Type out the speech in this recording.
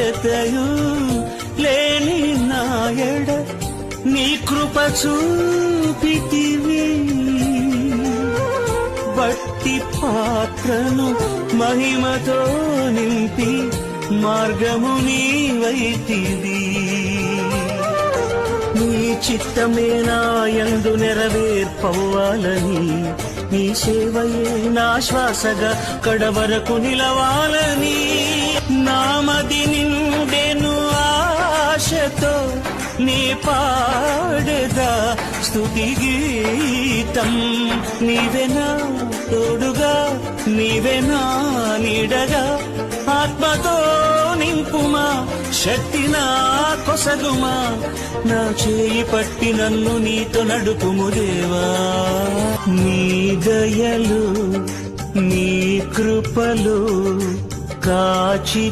యోగ్యతయు లేని నాయడ నీ కృప చూపితివి. బట్టి పాత్రను మహిమతో నింపి మార్గము నీవైతివి. నీ చిత్తమే నాయందు నెరవేర్పవ్వాలని, నీ సేవయే నా శ్వాసగా కడవరకు నిలవాలని. నామది నిండెను ఆశతో నీ పాడెదా స్తుతి గీతం. నీవెనా తోడుగా, నీవెనా నీడగా, ఆత్మతో నింపుమా, శక్తి నా కొసగుమా. నా చేయి పట్టి నన్ను నీతో నడుపుము దేవా. నీ దయలు నీ కృపలు కాచి